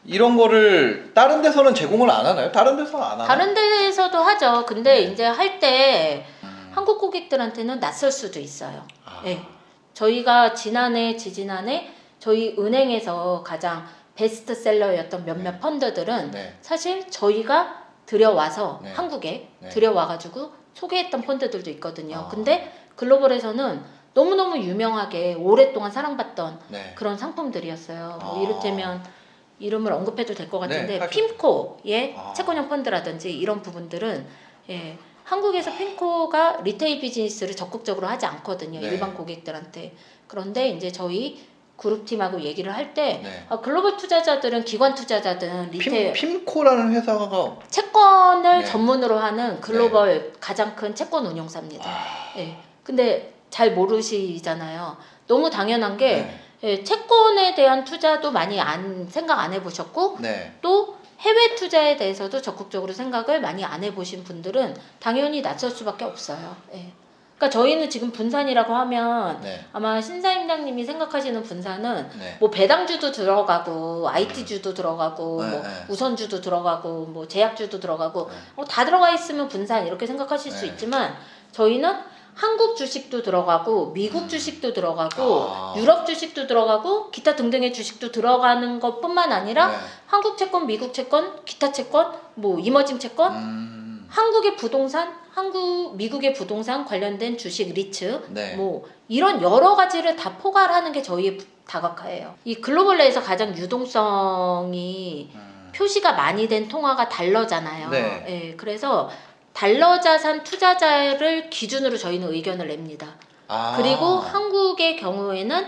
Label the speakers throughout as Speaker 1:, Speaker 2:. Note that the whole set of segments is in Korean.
Speaker 1: 이런 거를 다른 데서는 제공을 안 하나요? 다른 데서는 안 하나요?
Speaker 2: 다른 데에서도 하죠. 근데
Speaker 1: 네.
Speaker 2: 이제 할 때 한국 고객들한테는 낯설 수도 있어요.
Speaker 1: 아.
Speaker 2: 네. 저희가 지난해, 지지난해 저희 은행에서 가장 베스트셀러였던 몇몇
Speaker 1: 네.
Speaker 2: 펀드들은
Speaker 1: 네.
Speaker 2: 사실 저희가 들여와서
Speaker 1: 네.
Speaker 2: 한국에
Speaker 1: 네.
Speaker 2: 들여와가지고 소개했던 펀드들도 있거든요.
Speaker 1: 아.
Speaker 2: 근데 글로벌에서는 너무너무 유명하게 오랫동안 사랑받던
Speaker 1: 네.
Speaker 2: 그런 상품들이었어요. 뭐
Speaker 1: 아.
Speaker 2: 이를테면 이름을 언급해도 될 것 같은데
Speaker 1: 네,
Speaker 2: 핀코의
Speaker 1: 아.
Speaker 2: 채권형 펀드라든지 이런 부분들은 한국에서 핀코가 리테일 비즈니스를 적극적으로 하지 않거든요.
Speaker 1: 네.
Speaker 2: 일반 고객들한테. 그런데 이제 저희 그룹팀하고 얘기를 할 때
Speaker 1: 네.
Speaker 2: 글로벌 투자자들은 기관 투자자든 리테일
Speaker 1: 핌코라는 회사가
Speaker 2: 채권을
Speaker 1: 네.
Speaker 2: 전문으로 하는 글로벌 가장 큰 채권 운용사입니다. 예. 근데 잘 모르시잖아요. 너무 당연한 게 채권에 대한 투자도 많이 생각 안 해보셨고
Speaker 1: 네.
Speaker 2: 또 해외 투자에 대해서도 적극적으로 생각을 많이 안 해보신 분들은 당연히 낯설 수밖에 없어요. 예. 그러니까 저희는 지금 분산이라고 하면
Speaker 1: 네.
Speaker 2: 아마 신사임당님이 생각하시는 분산은
Speaker 1: 네.
Speaker 2: 뭐 배당주도 들어가고 IT주도 들어가고
Speaker 1: 네,
Speaker 2: 뭐
Speaker 1: 네.
Speaker 2: 우선주도 들어가고 뭐 제약주도 들어가고
Speaker 1: 네.
Speaker 2: 다 들어가 있으면 분산 이렇게 생각하실 수
Speaker 1: 네.
Speaker 2: 있지만 저희는 한국 주식도 들어가고 미국 주식도 들어가고
Speaker 1: 아.
Speaker 2: 유럽 주식도 들어가고 기타 등등의 주식도 들어가는 것뿐만 아니라
Speaker 1: 네.
Speaker 2: 한국 채권, 미국 채권, 기타 채권, 뭐 이머징 채권, 한국의 부동산, 미국의 부동산 관련된 주식 리츠,
Speaker 1: 네.
Speaker 2: 뭐 이런 여러 가지를 다 포괄하는 게 저희의 다각화예요. 이 글로벌 내에서 가장 유동성이 표시가 많이 된 통화가 달러잖아요.
Speaker 1: 네.
Speaker 2: 예, 그래서 달러 자산 투자자를 기준으로 저희는 의견을 냅니다.
Speaker 1: 아.
Speaker 2: 그리고 한국의 경우에는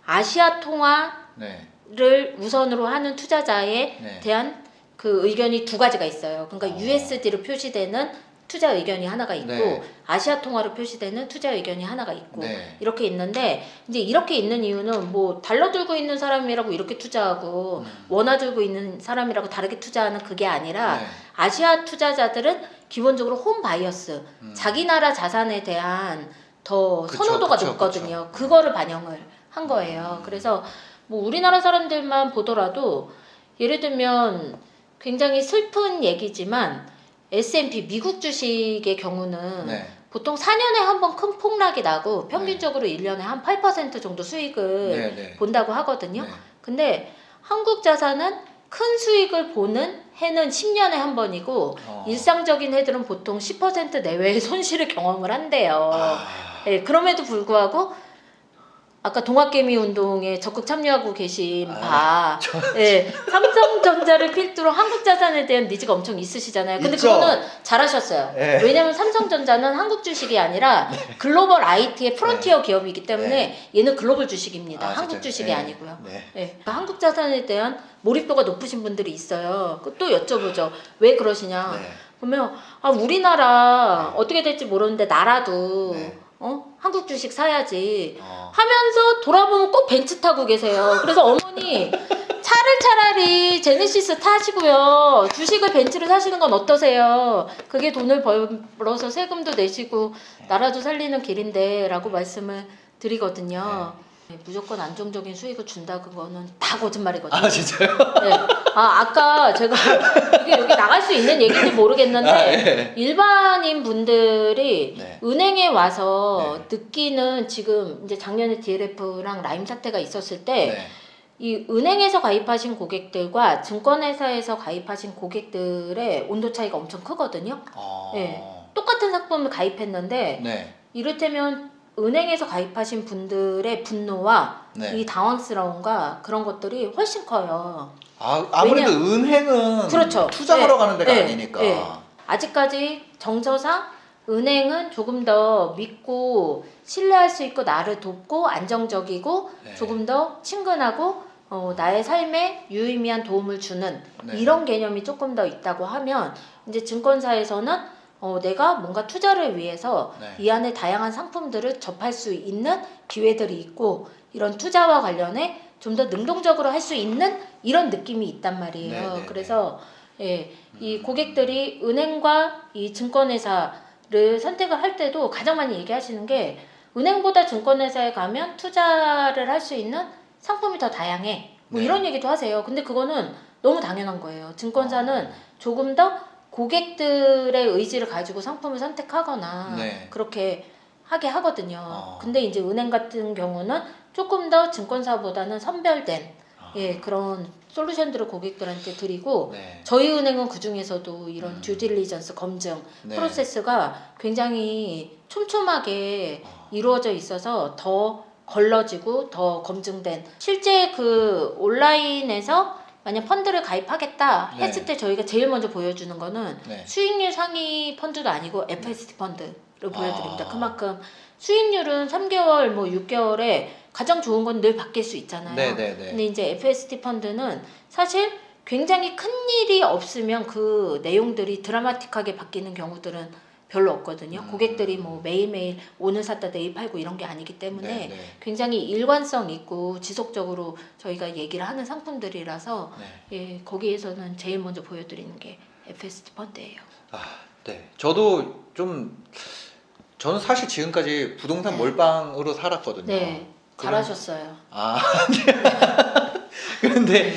Speaker 2: 아시아 통화를
Speaker 1: 네.
Speaker 2: 우선으로 하는 투자자에
Speaker 1: 네.
Speaker 2: 대한 그 의견이 두 가지가 있어요. 그러니까 USD로 표시되는 투자 의견이 하나가 있고
Speaker 1: 네.
Speaker 2: 아시아 통화로 표시되는 투자 의견이 하나가 있고
Speaker 1: 네.
Speaker 2: 이렇게 있는데 이제 이렇게 있는 이유는 뭐 달러 들고 있는 사람이라고 이렇게 투자하고 원화 들고 있는 사람이라고 다르게 투자하는 그게 아니라
Speaker 1: 네.
Speaker 2: 아시아 투자자들은 기본적으로 홈 바이어스 자기 나라 자산에 대한 더
Speaker 1: 그쵸,
Speaker 2: 선호도가
Speaker 1: 그쵸,
Speaker 2: 높거든요.
Speaker 1: 그쵸.
Speaker 2: 그거를 반영을 한 거예요. 그래서 뭐 우리나라 사람들만 보더라도 예를 들면 굉장히 슬픈 얘기지만 S&P 미국 주식의 경우는
Speaker 1: 네.
Speaker 2: 보통 4년에 한 번 큰 폭락이 나고 평균적으로 1년에 한 8% 정도 수익을
Speaker 1: 네. 네.
Speaker 2: 본다고 하거든요.
Speaker 1: 네.
Speaker 2: 근데 한국 자산은 큰 수익을 보는 해는 10년에 한 번이고 일상적인 해들은 보통 10% 내외의 손실을 경험을 한대요.
Speaker 1: 아.
Speaker 2: 네, 그럼에도 불구하고 아까 동학개미 운동에 적극 참여하고 계신 삼성전자를 필두로 한국 자산에 대한 니즈가 엄청 있으시잖아요. 근데
Speaker 1: 있죠.
Speaker 2: 그거는 잘하셨어요.
Speaker 1: 네.
Speaker 2: 왜냐면 삼성전자는 한국 주식이 아니라 글로벌 IT의 프론티어 기업이기 때문에 얘는 글로벌 주식입니다. 한국
Speaker 1: 진짜요?
Speaker 2: 주식이
Speaker 1: 네.
Speaker 2: 아니고요.
Speaker 1: 네.
Speaker 2: 그러니까 한국 자산에 대한 몰입도가 높으신 분들이 있어요. 또 여쭤보죠. 왜 그러시냐?
Speaker 1: 네.
Speaker 2: 그러면 우리나라 어떻게 될지 모르는데 나라도
Speaker 1: 네.
Speaker 2: 한국 주식 사야지 하면서 돌아보면 꼭 벤츠 타고 계세요. 그래서 어머니 차를 차라리 제네시스 타시고요. 주식을 벤츠를 사시는 건 어떠세요? 그게 돈을 벌어서 세금도 내시고 나라도 살리는 길인데 라고 말씀을 드리거든요. 무조건 안정적인 수익을 준다는 거는 다 거짓말이거든요.
Speaker 1: 아 진짜요?
Speaker 2: 네. 아까 제가 이게 여기 나갈 수 있는 얘기인지 모르겠는데 일반인 분들이
Speaker 1: 네.
Speaker 2: 은행에 와서 느끼는 지금 이제 작년에 DLF랑 라임 사태가 있었을 때 이 은행에서 가입하신 고객들과 증권회사에서 가입하신 고객들의 온도 차이가 엄청 크거든요. 똑같은 상품을 가입했는데 이를테면 이를테면 가입하신 분들의 분노와 이 당황스러움과 그런 것들이 훨씬 커요.
Speaker 1: 아무래도 은행은
Speaker 2: 그렇죠.
Speaker 1: 투자하러 가는 데가 아니니까.
Speaker 2: 아직까지 정서상 은행은 조금 더 믿고 신뢰할 수 있고 나를 돕고 안정적이고 조금 더 친근하고 나의 삶에 유의미한 도움을 주는 이런 개념이 조금 더 있다고 하면 이제 증권사에서는 내가 뭔가 투자를 위해서 이 안에 다양한 상품들을 접할 수 있는 기회들이 있고 이런 투자와 관련해 좀 더 능동적으로 할 수 있는 이런 느낌이 있단 말이에요. 그래서 이 고객들이 은행과 이 증권회사를 선택을 할 때도 가장 많이 얘기하시는 게 은행보다 증권회사에 가면 투자를 할 수 있는 상품이 더 다양해. 뭐 이런 얘기도 하세요. 근데 그거는 너무 당연한 거예요. 증권사는 조금 더 고객들의 의지를 가지고 상품을 선택하거나
Speaker 1: 네.
Speaker 2: 그렇게 하게 하거든요. 근데 이제 은행 같은 경우는 조금 더 증권사보다는 선별된 예, 그런 솔루션들을 고객들한테 드리고
Speaker 1: 네.
Speaker 2: 저희 은행은 그 중에서도 이런 듀딜리전스 검증
Speaker 1: 네.
Speaker 2: 프로세스가 굉장히 촘촘하게 이루어져 있어서 더 걸러지고 더 검증된 실제 그 온라인에서 만약 펀드를 가입하겠다
Speaker 1: 네.
Speaker 2: 했을 때 저희가 제일 먼저 보여주는 거는
Speaker 1: 네.
Speaker 2: 수익률 상위 펀드도 아니고 FST 펀드를 보여드립니다.
Speaker 1: 아.
Speaker 2: 그만큼 수익률은 3개월 뭐 6개월에 가장 좋은 건 늘 바뀔 수 있잖아요.
Speaker 1: 네네네.
Speaker 2: 근데 이제 FST 펀드는 사실 굉장히 큰 일이 없으면 그 내용들이 드라마틱하게 바뀌는 경우들은 별로 없거든요. 고객들이 뭐 매일매일 오늘 샀다 내일 팔고 이런 게 아니기 때문에
Speaker 1: 네네.
Speaker 2: 굉장히 일관성 있고 지속적으로 저희가 얘기를 하는 상품들이라서
Speaker 1: 네.
Speaker 2: 예, 거기에서는 제일 먼저 보여드리는 게 FST 펀드예요.
Speaker 1: 아, 네. 저는 사실 지금까지 부동산
Speaker 2: 네.
Speaker 1: 몰빵으로 살았거든요.
Speaker 2: 네, 잘하셨어요.
Speaker 1: 아, 그런데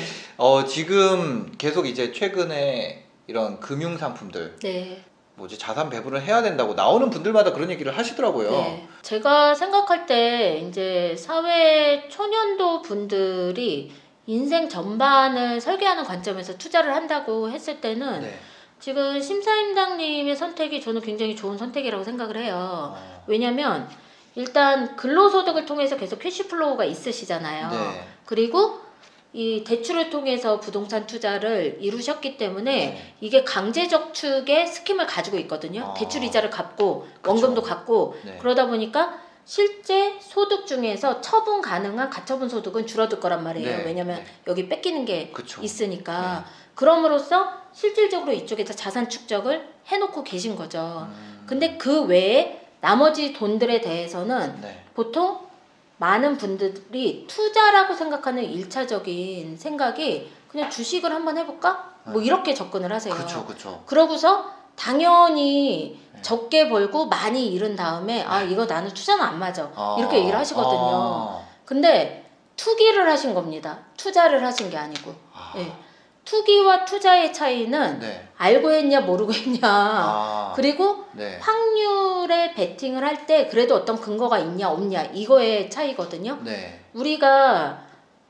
Speaker 1: 지금 계속 이제 최근에 이런 금융 상품들
Speaker 2: 네.
Speaker 1: 뭐지 자산 배분을 해야 된다고 나오는 분들마다 그런 얘기를 하시더라고요.
Speaker 2: 네. 제가 생각할 때 이제 사회 초년도 분들이 인생 전반을 설계하는 관점에서 투자를 한다고 했을 때는
Speaker 1: 네.
Speaker 2: 지금 심사임당님의 선택이 저는 굉장히 좋은 선택이라고 생각을 해요. 왜냐면 일단 근로소득을 통해서 계속 캐시플로우가 있으시잖아요.
Speaker 1: 네.
Speaker 2: 그리고 이 대출을 통해서 부동산 투자를 이루셨기 때문에
Speaker 1: 네.
Speaker 2: 이게 강제저축의 스킴을 가지고 있거든요. 대출 이자를 갚고
Speaker 1: 그쵸.
Speaker 2: 원금도 갚고
Speaker 1: 네.
Speaker 2: 그러다 보니까 실제 소득 중에서 처분 가능한 가처분 소득은 줄어들 거란 말이에요.
Speaker 1: 네.
Speaker 2: 왜냐면
Speaker 1: 네.
Speaker 2: 여기 뺏기는 게
Speaker 1: 그쵸.
Speaker 2: 있으니까. 그럼으로써 실질적으로 이쪽에서 자산 축적을 해놓고 계신 거죠. 근데 그 외에 나머지 돈들에 대해서는
Speaker 1: 네.
Speaker 2: 보통 많은 분들이 투자라고 생각하는 일차적인 생각이 그냥 주식을 한번 해볼까? 뭐 이렇게 접근을 하세요.
Speaker 1: 그쵸.
Speaker 2: 그러고서 당연히 적게 벌고 많이 잃은 다음에 아 이거 나는 투자는 안 맞아 이렇게 얘기를 하시거든요. 근데 투기를 하신 겁니다. 투자를 하신 게 아니고. 예. 투기와 투자의 차이는
Speaker 1: 네.
Speaker 2: 알고 했냐 모르고 했냐 그리고
Speaker 1: 네.
Speaker 2: 확률에 베팅을 할 때 그래도 어떤 근거가 있냐 없냐 이거의 차이거든요.
Speaker 1: 네.
Speaker 2: 우리가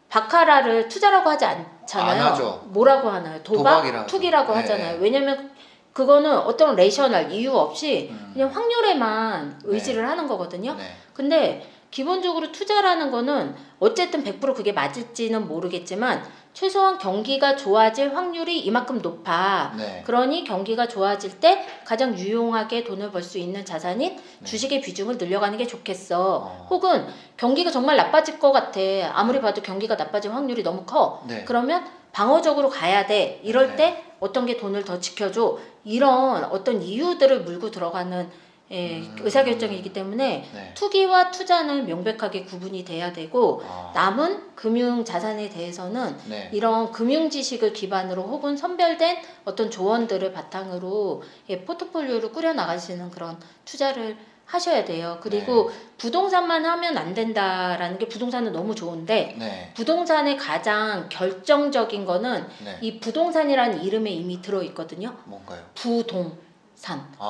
Speaker 2: 바카라를 투자라고 하지 않잖아요.
Speaker 1: 안 하죠.
Speaker 2: 뭐라고 하나요?
Speaker 1: 도박이라고
Speaker 2: 투기라고
Speaker 1: 네.
Speaker 2: 하잖아요. 왜냐면 그거는 어떤 레셔널 이유 없이 그냥 확률에만 의지를 하는 거거든요.
Speaker 1: 네.
Speaker 2: 근데 기본적으로 투자라는 거는 어쨌든 100% 그게 맞을지는 모르겠지만 최소한 경기가 좋아질 확률이 이만큼 높아.
Speaker 1: 네.
Speaker 2: 그러니 경기가 좋아질 때 가장 유용하게 돈을 벌 수 있는 자산인 주식의 비중을 늘려가는 게 좋겠어. 혹은 경기가 정말 나빠질 것 같아. 아무리 봐도 경기가 나빠질 확률이 너무 커.
Speaker 1: 네.
Speaker 2: 그러면 방어적으로 가야 돼. 이럴
Speaker 1: 네.
Speaker 2: 때 어떤 게 돈을 더 지켜줘. 이런 어떤 이유들을 물고 들어가는 의사결정이기 때문에
Speaker 1: 네.
Speaker 2: 투기와 투자는 명백하게 구분이 돼야 되고 남은 금융 자산에 대해서는
Speaker 1: 네.
Speaker 2: 이런 금융 지식을 기반으로 혹은 선별된 어떤 조언들을 바탕으로 포트폴리오를 꾸려 나가시는 그런 투자를 하셔야 돼요. 그리고 부동산만 하면 안 된다라는 게 부동산은 너무 좋은데
Speaker 1: 네.
Speaker 2: 부동산의 가장 결정적인 거는
Speaker 1: 네.
Speaker 2: 이 부동산이라는 이름에 이미 들어 있거든요.
Speaker 1: 뭔가요?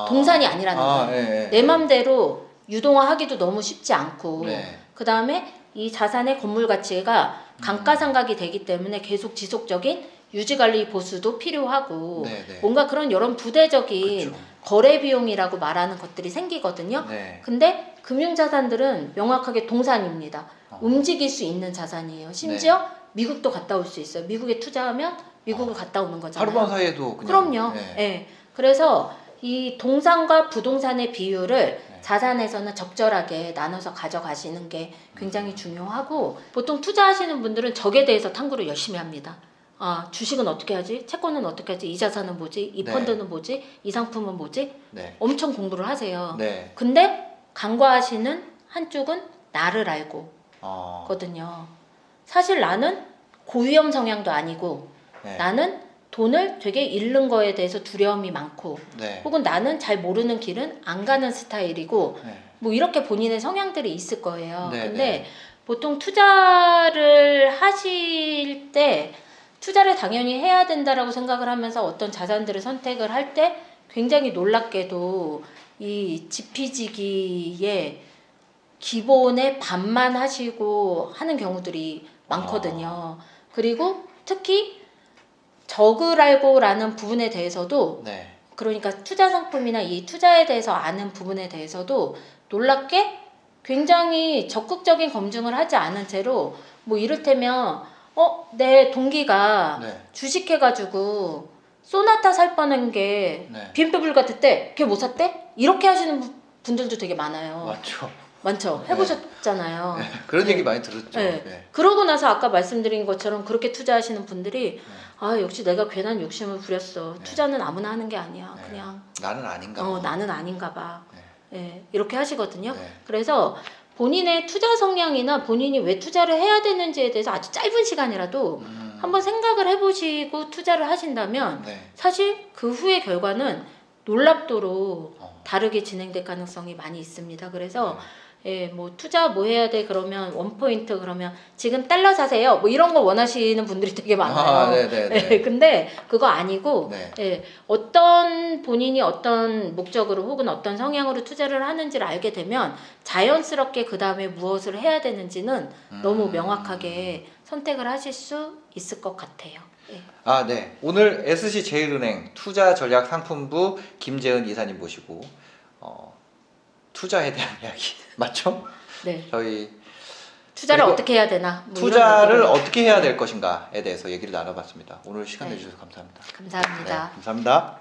Speaker 2: 동산이 아니라는 거예요.
Speaker 1: 네.
Speaker 2: 내 맘대로 유동화하기도 너무 쉽지 않고
Speaker 1: 네.
Speaker 2: 그 다음에 이 자산의 건물 가치가 감가상각이 되기 때문에 계속 지속적인 유지관리 보수도 필요하고
Speaker 1: 네.
Speaker 2: 뭔가 그런 여러 부대적인
Speaker 1: 그쵸.
Speaker 2: 거래 비용이라고 말하는 것들이 생기거든요.
Speaker 1: 네.
Speaker 2: 근데 금융자산들은 명확하게 동산입니다. 움직일 수 있는 자산이에요. 심지어 미국도 갔다 올 수 있어요. 미국에 투자하면 미국을 갔다 오는 거잖아요.
Speaker 1: 하루만 사이에도 그냥.
Speaker 2: 그럼요.
Speaker 1: 네.
Speaker 2: 네. 그래서 이 동산과 부동산의 비율을 자산에서는 적절하게 나눠서 가져가시는 게 굉장히 중요하고 보통 투자하시는 분들은 적에 대해서 탐구를 열심히 합니다. 아, 주식은 어떻게 하지? 채권은 어떻게 하지? 이 자산은 뭐지? 이
Speaker 1: 네.
Speaker 2: 펀드는 뭐지? 이 상품은 뭐지?
Speaker 1: 네.
Speaker 2: 엄청 공부를 하세요.
Speaker 1: 네.
Speaker 2: 근데 간과하시는 한쪽은 나를 알고 거든요. 사실 나는 고위험 성향도 아니고
Speaker 1: 네.
Speaker 2: 나는 돈을 되게 잃는 거에 대해서 두려움이 많고
Speaker 1: 네.
Speaker 2: 혹은 나는 잘 모르는 길은 안 가는 스타일이고
Speaker 1: 네.
Speaker 2: 뭐 이렇게 본인의 성향들이 있을 거예요.
Speaker 1: 네,
Speaker 2: 근데
Speaker 1: 네.
Speaker 2: 보통 투자를 하실 때 투자를 당연히 해야 된다라고 생각을 하면서 어떤 자산들을 선택을 할 때 굉장히 놀랍게도 이 지피지기의 기본의 반만 하시고 하는 경우들이 많거든요. 그리고 특히 적을 알고라는 부분에 대해서도
Speaker 1: 네.
Speaker 2: 그러니까 투자 상품이나 이 투자에 대해서 아는 부분에 대해서도 놀랍게 굉장히 적극적인 검증을 하지 않은 채로 뭐 이를테면 내 동기가
Speaker 1: 네.
Speaker 2: 주식해가지고 소나타 살 뻔한 게
Speaker 1: 네.
Speaker 2: BMW 같았대 걔 못 샀대? 이렇게 하시는 분들도 되게 많아요.
Speaker 1: 맞죠.
Speaker 2: 많죠. 해보셨잖아요.
Speaker 1: 네. 그런
Speaker 2: 네.
Speaker 1: 얘기 많이 들었죠.
Speaker 2: 네.
Speaker 1: 네.
Speaker 2: 그러고 나서 아까 말씀드린 것처럼 그렇게 투자하시는 분들이
Speaker 1: 네.
Speaker 2: 아 역시 내가 괜한 욕심을 부렸어.
Speaker 1: 네.
Speaker 2: 투자는 아무나 하는 게 아니야.
Speaker 1: 네.
Speaker 2: 그냥
Speaker 1: 나는 아닌가 봐.
Speaker 2: 나는 아닌가 봐.
Speaker 1: 네.
Speaker 2: 예, 이렇게 하시거든요.
Speaker 1: 네.
Speaker 2: 그래서 본인의 투자 성향이나 본인이 왜 투자를 해야 되는지에 대해서 아주 짧은 시간이라도 한번 생각을 해보시고 투자를 하신다면
Speaker 1: 네.
Speaker 2: 사실 그 후의 결과는 놀랍도록
Speaker 1: 어.
Speaker 2: 다르게 진행될 가능성이 많이 있습니다. 그래서
Speaker 1: 네.
Speaker 2: 예, 뭐 투자 뭐 해야 돼 그러면 원포인트 그러면 지금 달러 사세요 뭐 이런 걸 원하시는 분들이 되게 많아요.
Speaker 1: 네네네.
Speaker 2: 예, 근데 그거 아니고
Speaker 1: 네.
Speaker 2: 예, 어떤 본인이 어떤 목적으로 혹은 어떤 성향으로 투자를 하는지를 알게 되면 자연스럽게 그 다음에 무엇을 해야 되는지는 너무 명확하게 선택을 하실 수 있을 것 같아요. 예.
Speaker 1: 아, 네. 오늘 SC제일은행 투자전략상품부 김재은 이사님 모시고 투자에 대한 이야기 맞죠?
Speaker 2: 네.
Speaker 1: 저희
Speaker 2: 투자를
Speaker 1: 그리고
Speaker 2: 어떻게 해야 되나? 뭐 이런
Speaker 1: 투자를
Speaker 2: 얘기들.
Speaker 1: 어떻게 해야 될 것인가에 대해서 얘기를 나눠봤습니다. 오늘 시간
Speaker 2: 네.
Speaker 1: 내주셔서 감사합니다.
Speaker 2: 감사합니다.
Speaker 1: 네, 감사합니다.